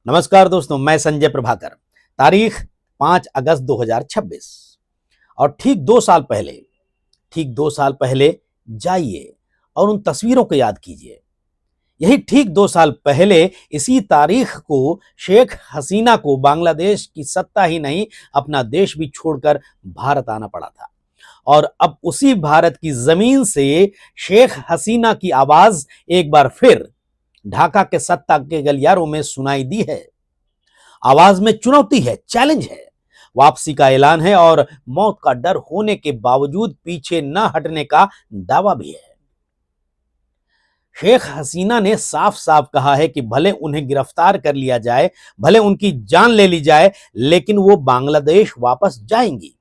नमस्कार दोस्तों, मैं संजय प्रभाकर। तारीख 5 अगस्त 2026 और ठीक 2 साल पहले जाइए और उन तस्वीरों को याद कीजिए। यही ठीक 2 साल पहले इसी तारीख को शेख हसीना को बांग्लादेश की सत्ता ही नहीं, अपना देश भी छोड़कर भारत आना पड़ा था। और अब उसी भारत की जमीन से शेख हसीना की आवाज एक बार फिर ढाका के सत्ता के गलियारों में सुनाई दी है। आवाज में चुनौती है, चैलेंज है, वापसी का ऐलान है और मौत का डर होने के बावजूद पीछे न हटने का दावा भी है। शेख हसीना ने साफ साफ कहा है कि भले उन्हें गिरफ्तार कर लिया जाए, भले उनकी जान ले ली जाए, लेकिन वो बांग्लादेश वापस जाएंगी।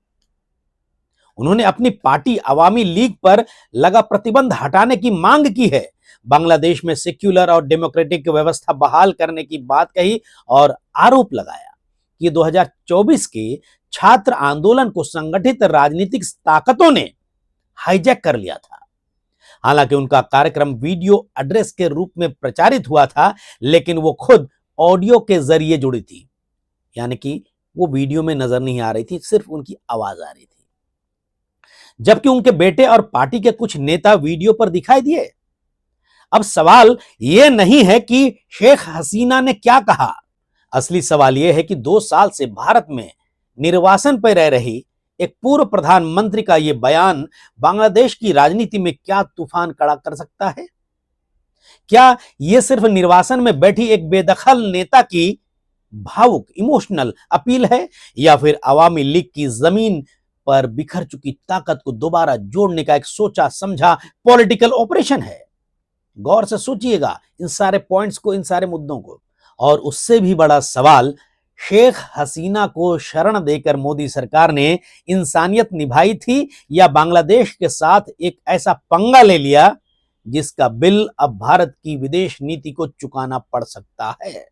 उन्होंने अपनी पार्टी अवामी लीग पर लगा प्रतिबंध हटाने की मांग की है, बांग्लादेश में सेक्युलर और डेमोक्रेटिक व्यवस्था बहाल करने की बात कही और आरोप लगाया कि 2024 के छात्र आंदोलन को संगठित राजनीतिक ताकतों ने हाईजैक कर लिया था। हालांकि उनका कार्यक्रम वीडियो एड्रेस के रूप में प्रचारित हुआ था, लेकिन वो खुद ऑडियो के जरिए जुड़ी थी, यानी कि वो वीडियो में नजर नहीं आ रही थी, सिर्फ उनकी आवाज आ रही थी। जबकि उनके बेटे और पार्टी के कुछ नेता वीडियो पर दिखाई दिए। अब सवाल यह नहीं है कि शेख हसीना ने क्या कहा, असली सवाल यह है कि 2 साल से भारत में निर्वासन पर रह रही एक पूर्व प्रधानमंत्री का यह बयान बांग्लादेश की राजनीति में क्या तूफान खड़ा कर सकता है। क्या यह सिर्फ निर्वासन में बैठी एक बेदखल नेता की भावुक इमोशनल अपील है, या फिर अवामी लीग की जमीन पर बिखर चुकी ताकत को दोबारा जोड़ने का एक सोचा समझा पॉलिटिकल ऑपरेशन है। गौर से सोचिएगा इन सारे पॉइंट्स को, इन सारे मुद्दों को। और उससे भी बड़ा सवाल, शेख हसीना को शरण देकर मोदी सरकार ने इंसानियत निभाई थी, या बांग्लादेश के साथ एक ऐसा पंगा ले लिया जिसका बिल अब भारत की विदेश नीति को चुकाना पड़ सकता है।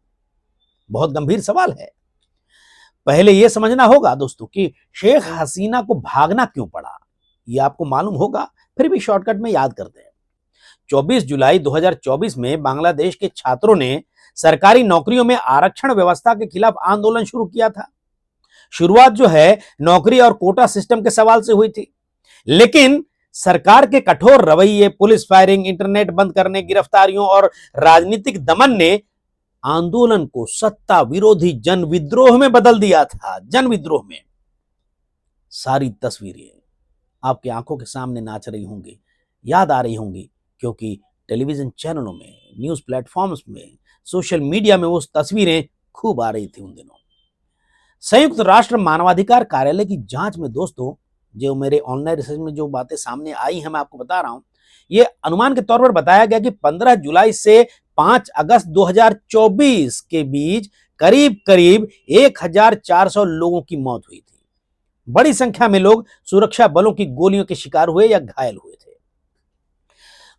बहुत गंभीर सवाल है। पहले यह समझना होगा दोस्तों कि शेख हसीना को भागना क्यों पड़ा। यह आपको मालूम होगा, फिर भी शॉर्टकट में याद करते हैं। 24 जुलाई 2024 में बांग्लादेश के छात्रों ने सरकारी नौकरियों में आरक्षण व्यवस्था के खिलाफ आंदोलन शुरू किया था। शुरुआत जो है नौकरी और कोटा सिस्टम के सवाल से हुई थी, लेकिन सरकार के कठोर रवैये, पुलिस फायरिंग, इंटरनेट बंद करने, गिरफ्तारियों और राजनीतिक दमन ने आंदोलन को सत्ता विरोधी जन विद्रोह में बदल दिया था। जन विद्रोह में सारी तस्वीरें आपकी आंखों के सामने नाच रही होंगी, याद आ रही होंगी, क्योंकि टेलीविजन चैनलों में, न्यूज प्लेटफॉर्म्स में, सोशल मीडिया में वो तस्वीरें खूब आ रही थी उन दिनों। संयुक्त राष्ट्र मानवाधिकार कार्यालय की जांच में दोस्तों, जो मेरे ऑनलाइन रिसर्च में जो बातें सामने आई हैं, मैं आपको बता रहा हूं, ये अनुमान के तौर पर बताया गया कि 15 जुलाई से 5 अगस्त 2024 के बीच करीब करीब 1400 लोगों की मौत हुई थी। बड़ी संख्या में लोग सुरक्षा बलों की गोलियों के शिकार हुए या घायल हुए थे।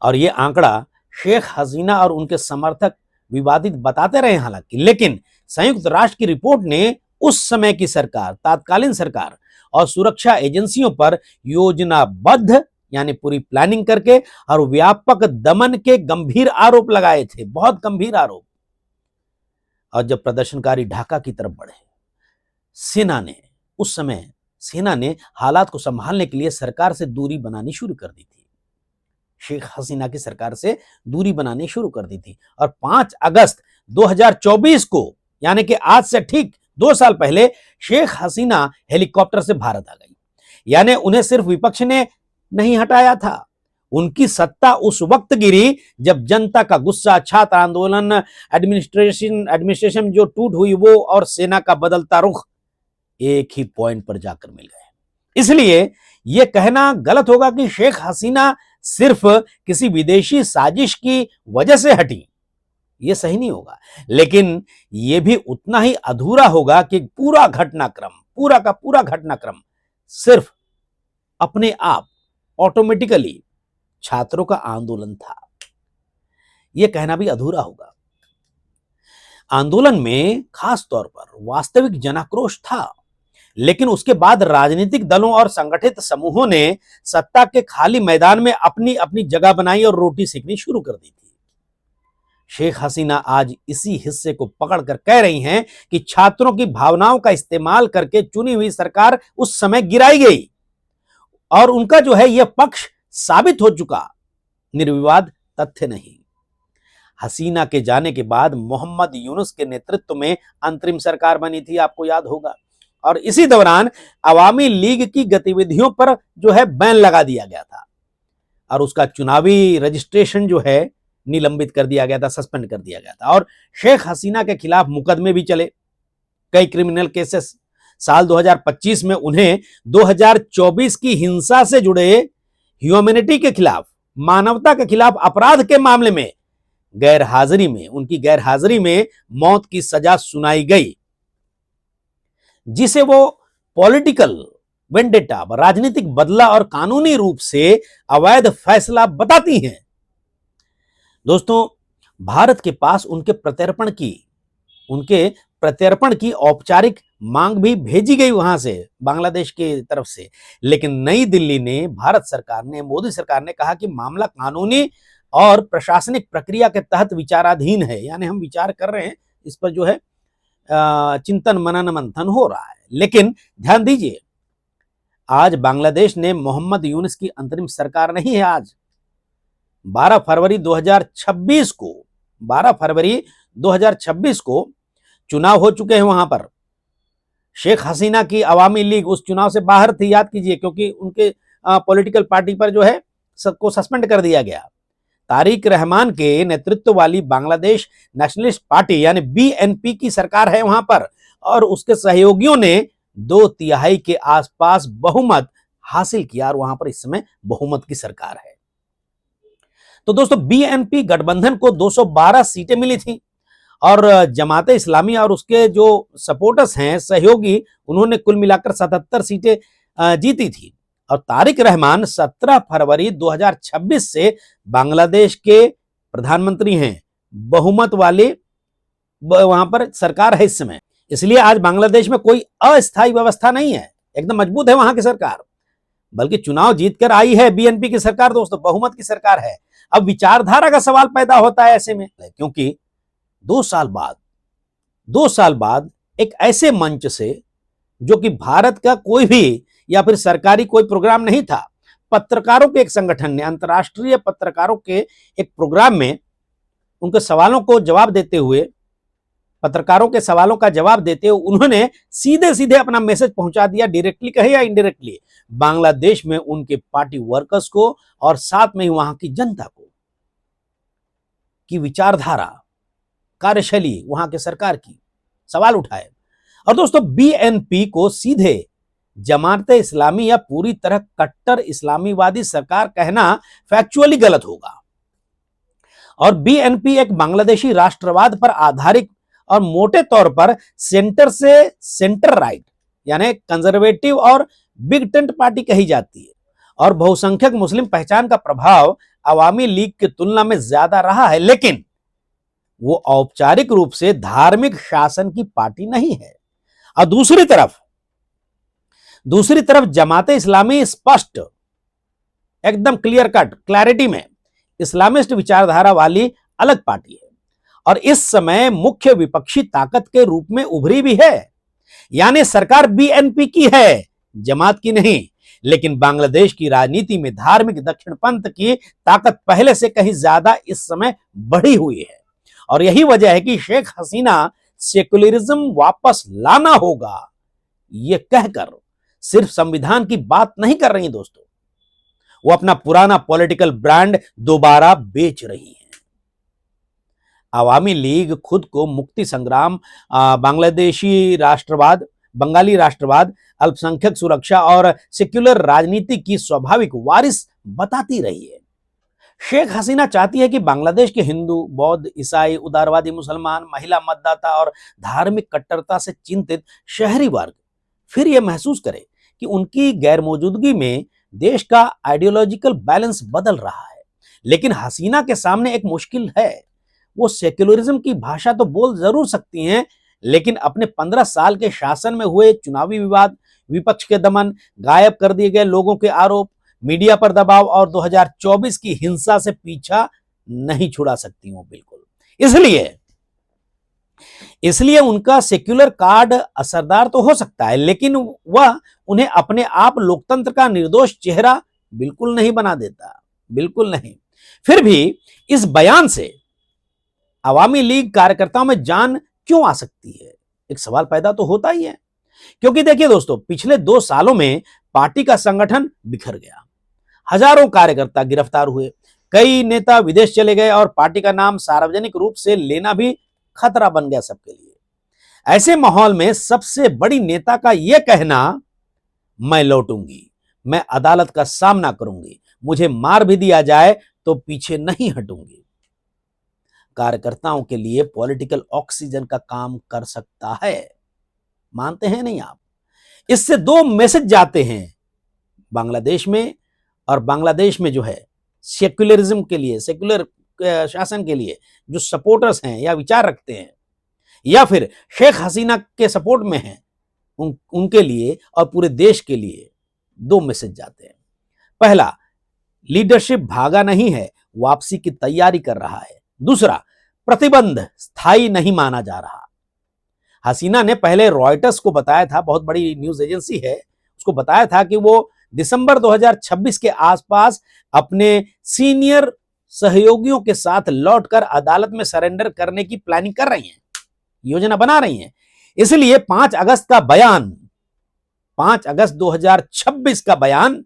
और यह आंकड़ा शेख हसीना और उनके समर्थक विवादित बताते रहे हालांकि, लेकिन संयुक्त राष्ट्र की रिपोर्ट ने उस समय की सरकार, तात्कालीन सरकार और सुरक्षा एजेंसियों पर योजनाबद्ध यानी पूरी प्लानिंग करके और व्यापक दमन के गंभीर आरोप लगाए थे, बहुत गंभीर आरोप। और जब प्रदर्शनकारी ढाका की तरफ बढ़े, उस समय सेना ने हालात को संभालने के लिए सरकार से दूरी बनानी शुरू कर दी थी। शेख हसीना की सरकार से दूरी बनानी शुरू कर दी थी। और 5 अगस्त 2024 को, यानी कि आज से ठीक 2 साल पहले, शेख हसीना हेलीकॉप्टर से भारत आ गई। यानी उन्हें सिर्फ विपक्ष ने नहीं हटाया था, उनकी सत्ता उस वक्त गिरी जब जनता का गुस्सा, छात्र आंदोलन, एडमिनिस्ट्रेशन जो टूट हुई वो, और सेना का बदलता रुख एक ही पॉइंट पर जाकर मिल गए। इसलिए यह कहना गलत होगा कि शेख हसीना सिर्फ किसी विदेशी साजिश की वजह से हटी, यह सही नहीं होगा। लेकिन यह भी उतना ही अधूरा होगा कि पूरा का घटनाक्रम सिर्फ अपने आप ऑटोमेटिकली छात्रों का आंदोलन था, यह कहना भी अधूरा होगा। आंदोलन में खास तौर पर वास्तविक जनाक्रोश था, लेकिन उसके बाद राजनीतिक दलों और संगठित समूहों ने सत्ता के खाली मैदान में अपनी अपनी जगह बनाई और रोटी सेकनी शुरू कर दी थी। शेख हसीना आज इसी हिस्से को पकड़कर कह रही हैं कि छात्रों की भावनाओं का इस्तेमाल करके चुनी हुई सरकार उस समय गिराई गई और उनका जो है यह पक्ष साबित हो चुका, निर्विवाद तथ्य नहीं। हसीना के जाने के बाद मोहम्मद यूनुस के नेतृत्व में अंतरिम सरकार बनी थी, आपको याद होगा, और इसी दौरान अवामी लीग की गतिविधियों पर जो है बैन लगा दिया गया था और उसका चुनावी रजिस्ट्रेशन जो है निलंबित कर दिया गया था, सस्पेंड कर दिया गया था। और शेख हसीना के खिलाफ मुकदमे भी चले, कई क्रिमिनल केसेस। साल 2025 में उन्हें 2024 की हिंसा से जुड़े ह्यूमैनिटी के खिलाफ, मानवता के खिलाफ अपराध के मामले में उनकी गैरहाजिरी में मौत की सजा सुनाई गई, जिसे वो पॉलिटिकल वेंडेटा, राजनीतिक बदला और कानूनी रूप से अवैध फैसला बताती हैं। दोस्तों, भारत के पास उनके प्रत्यर्पण की औपचारिक मांग भी भेजी गई वहां से, बांग्लादेश की तरफ से, लेकिन नई दिल्ली ने, भारत सरकार ने, मोदी सरकार ने कहा कि मामला कानूनी और प्रशासनिक प्रक्रिया के तहत विचाराधीन है, यानी हम विचार कर रहे हैं, इस पर जो है चिंतन मनन मंथन हो रहा है। लेकिन ध्यान दीजिए, आज बांग्लादेश ने मोहम्मद यूनुस की अंतरिम सरकार नहीं है। आज 12 फरवरी 2026 को चुनाव हो चुके हैं वहां पर। शेख हसीना की अवामी लीग उस चुनाव से बाहर थी, याद कीजिए, क्योंकि उनके पॉलिटिकल पार्टी पर जो है सबको सस्पेंड कर दिया गया। तारिक रहमान के नेतृत्व वाली बांग्लादेश नेशनलिस्ट पार्टी यानी बीएनपी की सरकार है वहां पर, और उसके सहयोगियों ने 2/3 के आसपास बहुमत हासिल किया और वहां पर इस समय बहुमत की सरकार है। तो दोस्तों, बीएनपी गठबंधन को 212 सीटें मिली थी और जमाते इस्लामी और उसके जो सपोर्टर्स हैं, सहयोगी, उन्होंने कुल मिलाकर 77 सीटें जीती थी। और तारिक रहमान 17 फरवरी 2026 से बांग्लादेश के प्रधानमंत्री हैं। बहुमत वाली वहां पर सरकार है इस समय, इसलिए आज बांग्लादेश में कोई अस्थायी व्यवस्था नहीं है, एकदम मजबूत है वहां की सरकार, बल्कि चुनाव जीतकर आई है बीएनपी की सरकार। दोस्तों, बहुमत की सरकार है। अब विचारधारा का सवाल पैदा होता है ऐसे में, क्योंकि 2 साल बाद एक ऐसे मंच से, जो कि भारत का कोई भी या फिर सरकारी कोई प्रोग्राम नहीं था, पत्रकारों के एक संगठन ने, अंतर्राष्ट्रीय पत्रकारों के एक प्रोग्राम में उनके सवालों को जवाब देते हुए, पत्रकारों के सवालों का जवाब देते हुए उन्होंने सीधे सीधे अपना मैसेज पहुंचा दिया, डायरेक्टली कहे या इनडायरेक्टली, बांग्लादेश में उनके पार्टी वर्कर्स को और साथ में ही वहां की जनता को, की विचारधारा, कार्यशैली वहां के सरकार की सवाल उठाए। और दोस्तों, बीएनपी को सीधे जमाते इस्लामी या पूरी तरह कट्टर इस्लामीवादी सरकार कहना फैक्चुअली गलत होगा। और बीएनपी एक बांग्लादेशी राष्ट्रवाद पर आधारित और मोटे तौर पर सेंटर से सेंटर राइट यानी कंजर्वेटिव और बिग टेंट पार्टी कही जाती है, और बहुसंख्यक मुस्लिम पहचान का प्रभाव अवामी लीग की तुलना में ज्यादा रहा है, लेकिन वो औपचारिक रूप से धार्मिक शासन की पार्टी नहीं है। और दूसरी तरफ जमाते इस्लामी स्पष्ट, एकदम क्लियर कट, क्लैरिटी में इस्लामिस्ट विचारधारा वाली अलग पार्टी है और इस समय मुख्य विपक्षी ताकत के रूप में उभरी भी है। यानी सरकार बीएनपी की है, जमात की नहीं। लेकिन बांग्लादेश की राजनीति में धार्मिक दक्षिणपंथ की ताकत पहले से कहीं ज्यादा इस समय बढ़ी हुई है, और यही वजह है कि शेख हसीना सेकुलरिज्म वापस लाना होगा ये कहकर सिर्फ संविधान की बात नहीं कर रही दोस्तों, वो अपना पुराना पॉलिटिकल ब्रांड दोबारा बेच रही है। अवामी लीग खुद को मुक्ति संग्राम, बांग्लादेशी राष्ट्रवाद, बंगाली राष्ट्रवाद, अल्पसंख्यक सुरक्षा और सेक्युलर राजनीति की स्वाभाविक वारिस बताती रही है। शेख हसीना चाहती है कि बांग्लादेश के हिंदू, बौद्ध, ईसाई, उदारवादी मुसलमान, महिला मतदाता और धार्मिक कट्टरता से चिंतित शहरी वर्ग फिर यह महसूस करे कि उनकी गैरमौजूदगी में देश का आइडियोलॉजिकल बैलेंस बदल रहा है। लेकिन हसीना के सामने एक मुश्किल है, वो सेक्युलरिज्म की भाषा तो बोल जरूर सकती हैं, लेकिन अपने 15 साल के शासन में हुए चुनावी विवाद, विपक्ष के दमन, गायब कर दिए गए लोगों के आरोप, मीडिया पर दबाव और 2024 की हिंसा से पीछा नहीं छुड़ा सकती हूं बिल्कुल। इसलिए इसलिए उनका सेक्युलर कार्ड असरदार तो हो सकता है, लेकिन वह उन्हें अपने आप लोकतंत्र का निर्दोष चेहरा बिल्कुल नहीं बना देता, बिल्कुल नहीं। फिर भी इस बयान से अवामी लीग कार्यकर्ताओं में जान क्यों आ सकती है, एक सवाल पैदा तो होता ही है। क्योंकि देखिए दोस्तों, पिछले 2 सालों में पार्टी का संगठन बिखर गया, हजारों कार्यकर्ता गिरफ्तार हुए, कई नेता विदेश चले गए और पार्टी का नाम सार्वजनिक रूप से लेना भी खतरा बन गया सबके लिए। ऐसे माहौल में सबसे बड़ी नेता का यह कहना, मैं लौटूंगी, मैं अदालत का सामना करूंगी, मुझे मार भी दिया जाए तो पीछे नहीं हटूंगी, कार्यकर्ताओं के लिए पॉलिटिकल ऑक्सीजन का काम कर सकता है। मानते हैं नहीं आप? इससे 2 मैसेज जाते हैं बांग्लादेश में, और बांग्लादेश में जो है सेक्युलरिज्म के लिए, सेक्युलर शासन के लिए जो सपोर्टर्स हैं या विचार रखते हैं, या फिर शेख हसीना के सपोर्ट में हैं, उनके लिए और पूरे देश के लिए 2 मैसेज जाते हैं। पहला, लीडरशिप भागा नहीं है, वापसी की तैयारी कर रहा है। दूसरा, प्रतिबंध स्थायी नहीं माना जा रहा। हसीना ने पहले रॉयटर्स को बताया था, बहुत बड़ी न्यूज एजेंसी है, उसको बताया था कि वो दिसंबर 2026 के आसपास अपने सीनियर सहयोगियों के साथ लौटकर अदालत में सरेंडर करने की प्लानिंग कर रही हैं, योजना बना रही हैं। इसलिए 5 अगस्त का बयान, 5 अगस्त 2026 का बयान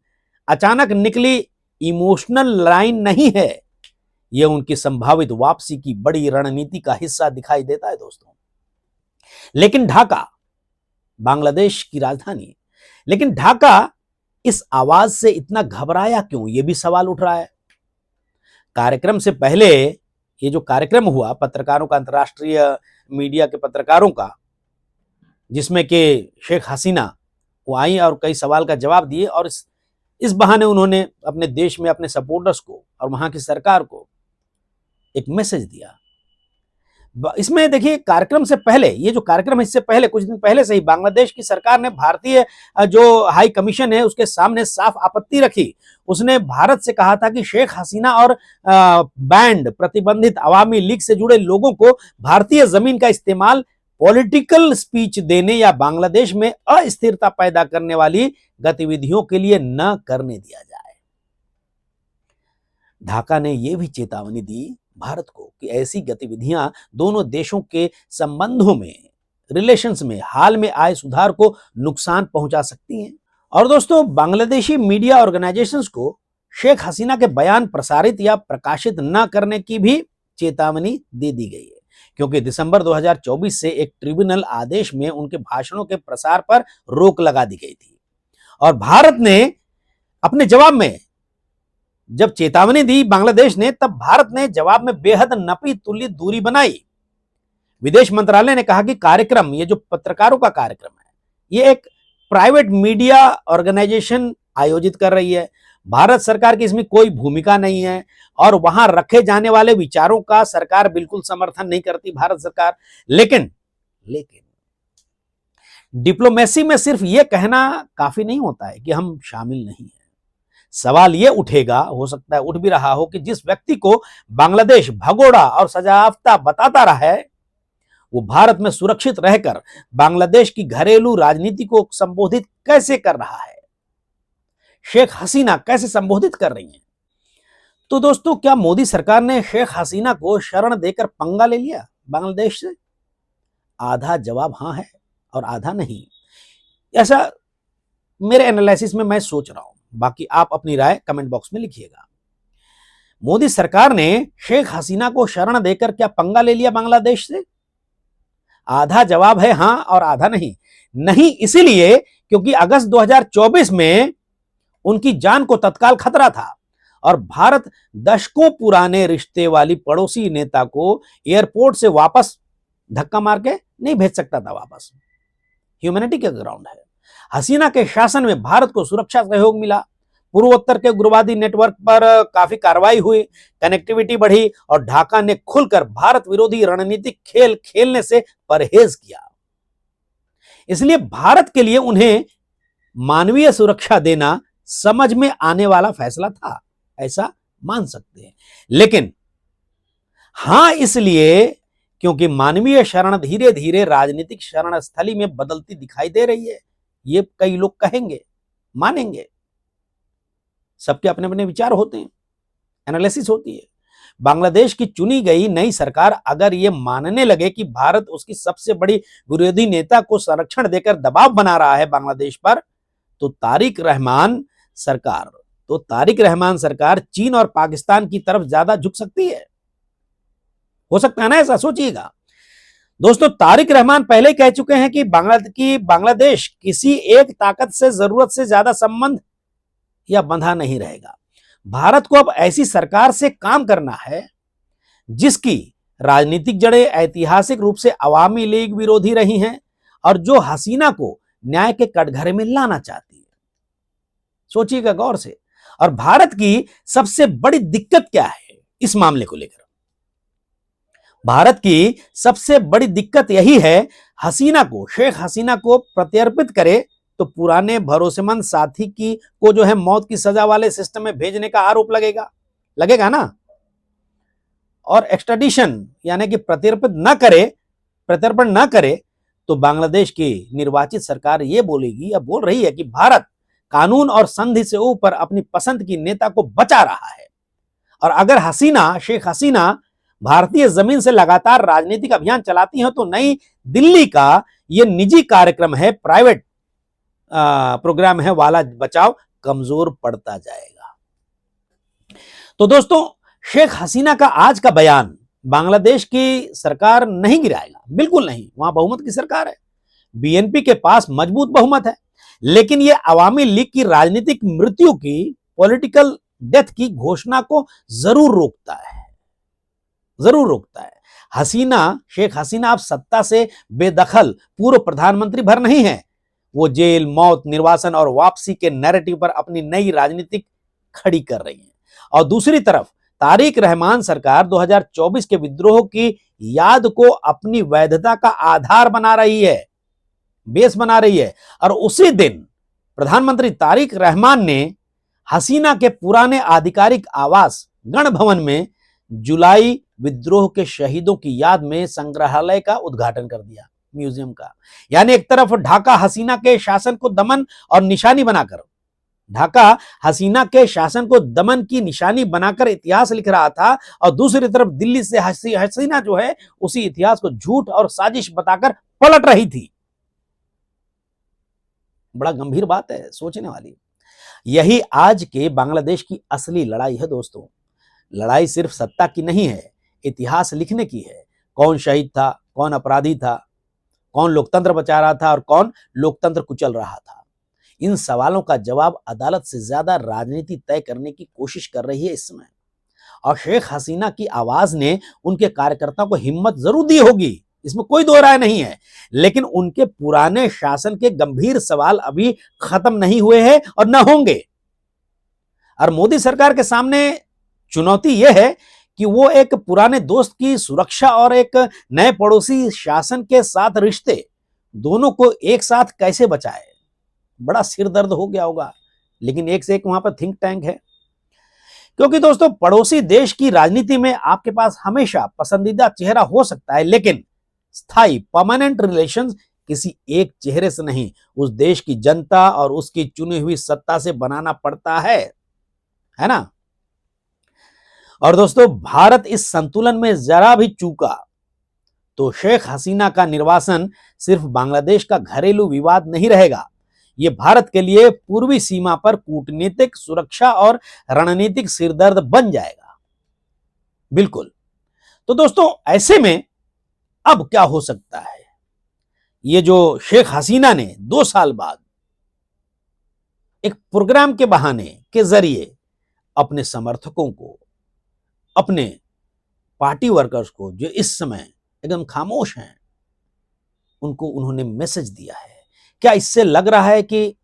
अचानक निकली इमोशनल लाइन नहीं है, यह उनकी संभावित वापसी की बड़ी रणनीति का हिस्सा दिखाई देता है दोस्तों। लेकिन ढाका, बांग्लादेश की राजधानी, लेकिन ढाका इस आवाज से इतना घबराया क्यों, यह भी सवाल उठ रहा है। कार्यक्रम से पहले ये जो कार्यक्रम हुआ पत्रकारों का, अंतर्राष्ट्रीय मीडिया के पत्रकारों का, जिसमें कि शेख हसीना वो आई और कई सवाल का जवाब दिए, और इस बहाने उन्होंने अपने देश में अपने सपोर्टर्स को और वहां की सरकार को एक मैसेज दिया। इसमें देखिए, कार्यक्रम से पहले, ये जो कार्यक्रम है इससे पहले कुछ दिन पहले से ही बांग्लादेश की सरकार ने भारतीय जो हाई कमीशन है उसके सामने साफ आपत्ति रखी। उसने भारत से कहा था कि शेख हसीना और बैंड प्रतिबंधित अवामी लीग से जुड़े लोगों को भारतीय जमीन का इस्तेमाल पॉलिटिकल स्पीच देने या बांग्लादेश में अस्थिरता पैदा करने वाली गतिविधियों के लिए न करने दिया जाए। ढाका ने यह भी चेतावनी दी भारत को कि ऐसी गतिविधियां दोनों देशों के संबंधों में, रिलेशंस में हाल में आए सुधार को नुकसान पहुंचा सकती हैं। और दोस्तों, बांग्लादेशी मीडिया ऑर्गेनाइजेशंस को शेख हसीना के बयान प्रसारित या प्रकाशित न करने की भी चेतावनी दे दी गई है, क्योंकि दिसंबर 2024 से एक ट्रिब्यूनल आदेश में उनके भाषणों के प्रसार पर रोक लगा दी गई थी। और भारत ने अपने जवाब में जब चेतावनी दी बांग्लादेश ने, तब भारत ने जवाब में बेहद नपी तुल्य दूरी बनाई। विदेश मंत्रालय ने कहा कि कार्यक्रम, ये जो पत्रकारों का कार्यक्रम है, ये एक प्राइवेट मीडिया ऑर्गेनाइजेशन आयोजित कर रही है, भारत सरकार की इसमें कोई भूमिका नहीं है, और वहां रखे जाने वाले विचारों का सरकार बिल्कुल समर्थन नहीं करती, भारत सरकार। लेकिन डिप्लोमेसी में सिर्फ यह कहना काफी नहीं होता है कि हम शामिल नहीं हैं। सवाल यह उठेगा, हो सकता है उठ भी रहा हो, कि जिस व्यक्ति को बांग्लादेश भगोड़ा और सजावता बताता रहा है, वो भारत में सुरक्षित रहकर बांग्लादेश की घरेलू राजनीति को संबोधित कैसे कर रहा है, शेख हसीना कैसे संबोधित कर रही हैं। तो दोस्तों, क्या मोदी सरकार ने शेख हसीना को शरण देकर पंगा ले लिया बांग्लादेश से? आधा जवाब हां है और आधा नहीं, ऐसा मेरे एनालिसिस में मैं सोच रहा हूं। बाकी आप अपनी राय कमेंट बॉक्स में लिखिएगा। मोदी सरकार ने शेख हसीना को शरण देकर क्या पंगा ले लिया बांग्लादेश से? आधा जवाब है हां और आधा नहीं। नहीं इसीलिए क्योंकि अगस्त 2024 में उनकी जान को तत्काल खतरा था, और भारत दशकों पुराने रिश्ते वाली पड़ोसी नेता को एयरपोर्ट से वापस धक्का मार के नहीं भेज सकता था वापस। ह्यूमैनिटी के ग्राउंड है। हसीना के शासन में भारत को सुरक्षा सहयोग मिला, पूर्वोत्तर के उग्रवादी नेटवर्क पर काफी कार्रवाई हुई, कनेक्टिविटी बढ़ी, और ढाका ने खुलकर भारत विरोधी रणनीतिक खेल खेलने से परहेज किया। इसलिए भारत के लिए उन्हें मानवीय सुरक्षा देना समझ में आने वाला फैसला था, ऐसा मान सकते हैं। लेकिन हां इसलिए क्योंकि मानवीय शरण धीरे धीरे राजनीतिक शरण स्थली में बदलती दिखाई दे रही है। ये कई लोग कहेंगे, मानेंगे। सबके अपने अपने विचार होते हैं, एनालिसिस होती है। बांग्लादेश की चुनी गई नई सरकार अगर ये मानने लगे कि भारत उसकी सबसे बड़ी विरोधी नेता को संरक्षण देकर दबाव बना रहा है बांग्लादेश पर, तो तारिक रहमान सरकार चीन और पाकिस्तान की तरफ ज्यादा झुक सकती है। हो सकता है ना, ऐसा सोचिएगा दोस्तों। तारिक रहमान पहले कह चुके हैं कि बांग्लादेश किसी एक ताकत से जरूरत से ज्यादा संबंध या बंधा नहीं रहेगा। भारत को अब ऐसी सरकार से काम करना है जिसकी राजनीतिक जड़ें ऐतिहासिक रूप से अवामी लीग विरोधी रही हैं और जो हसीना को न्याय के कटघरे में लाना चाहती है। सोचिएगा गौर से। और भारत की सबसे बड़ी दिक्कत क्या है इस मामले को लेकर? भारत की सबसे बड़ी दिक्कत यही है, शेख हसीना को प्रत्यर्पित करे तो पुराने भरोसेमंद साथी को जो है मौत की सजा वाले सिस्टम में भेजने का आरोप लगेगा ना। और एक्सट्राडिशन यानी कि प्रत्यर्पण न करे तो बांग्लादेश की निर्वाचित सरकार ये बोलेगी या बोल रही है कि भारत कानून और संधि से ऊपर अपनी पसंद की नेता को बचा रहा है। और अगर शेख हसीना भारतीय जमीन से लगातार राजनीतिक अभियान चलाती हैं तो नई दिल्ली का यह निजी कार्यक्रम है, प्राइवेट प्रोग्राम है वाला बचाव कमजोर पड़ता जाएगा। तो दोस्तों, शेख हसीना का आज का बयान बांग्लादेश की सरकार नहीं गिराएगा, बिल्कुल नहीं। वहां बहुमत की सरकार है, बीएनपी के पास मजबूत बहुमत है, लेकिन यह अवामी लीग की राजनीतिक मृत्यु की, पॉलिटिकल डेथ की घोषणा को जरूर रोकता है। शेख हसीना अब सत्ता से बेदखल पूर्व प्रधानमंत्री भर नहीं है। वो जेल, मौत, निर्वासन और वापसी के नैरेटिव पर अपनी नई राजनीति खड़ी कर रही है। और दूसरी तरफ तारिक रहमान सरकार 2024 के विद्रोह की याद को अपनी वैधता का आधार बना रही है, बेस बना रही है। और उसी दिन प्रधानमंत्री तारिक रहमान ने हसीना के पुराने आधिकारिक आवास गण भवन में जुलाई विद्रोह के शहीदों की याद में संग्रहालय का उद्घाटन कर दिया, म्यूजियम का। यानी एक तरफ ढाका हसीना के शासन को दमन की निशानी बनाकर इतिहास लिख रहा था, और दूसरी तरफ दिल्ली से हसीना जो है उसी इतिहास को झूठ और साजिश बताकर पलट रही थी। बड़ा गंभीर बात है, सोचने वाली। यही आज के बांग्लादेश की असली लड़ाई है दोस्तों। लड़ाई सिर्फ सत्ता की नहीं है, इतिहास लिखने की है। कौन शहीद था, कौन अपराधी था, कौन लोकतंत्र बचा रहा था और कौन लोकतंत्र कुचल रहा था। इन सवालों का जवाब अदालत से ज्यादा राजनीति तय करने की कोशिश कर रही है इस समय। और शेख हसीना की आवाज ने उनके कार्यकर्ताओं को हिम्मत जरूर दी होगी, इसमें कोई दो राय नहीं है, लेकिन उनके पुराने शासन के गंभीर सवाल अभी खत्म नहीं हुए हैं और न होंगे। और मोदी सरकार के सामने चुनौती यह है कि वो एक पुराने दोस्त की सुरक्षा और एक नए पड़ोसी शासन के साथ रिश्ते, दोनों को एक साथ कैसे बचाए। बड़ा सिर दर्द हो गया होगा, लेकिन एक से एक वहां पर थिंक टैंक है। क्योंकि दोस्तों, पड़ोसी देश की राजनीति में आपके पास हमेशा पसंदीदा चेहरा हो सकता है, लेकिन स्थायी परमानेंट रिलेशंस किसी एक चेहरे से नहीं, उस देश की जनता और उसकी चुनी हुई सत्ता से बनाना पड़ता है ना। और दोस्तों, भारत इस संतुलन में जरा भी चूका तो शेख हसीना का निर्वासन सिर्फ बांग्लादेश का घरेलू विवाद नहीं रहेगा, यह भारत के लिए पूर्वी सीमा पर कूटनीतिक, सुरक्षा और रणनीतिक सिरदर्द बन जाएगा। बिल्कुल। तो दोस्तों, ऐसे में अब क्या हो सकता है? ये जो शेख हसीना ने 2 साल बाद एक प्रोग्राम के बहाने के जरिए अपने समर्थकों को, अपने पार्टी वर्कर्स को जो इस समय एकदम खामोश हैं, उनको उन्होंने मैसेज दिया है। क्या इससे लग रहा है कि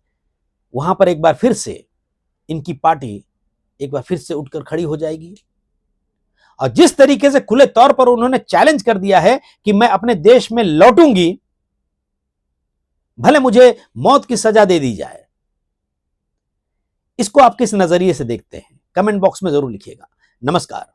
वहां पर एक बार फिर से इनकी पार्टी एक बार फिर से उठकर खड़ी हो जाएगी? और जिस तरीके से खुले तौर पर उन्होंने चैलेंज कर दिया है कि मैं अपने देश में लौटूंगी, भले मुझे मौत की सजा दे दी जाए। इसको आप किस नजरिए से देखते हैं? कमेंट बॉक्स में जरूर लिखिएगा। नमस्कार।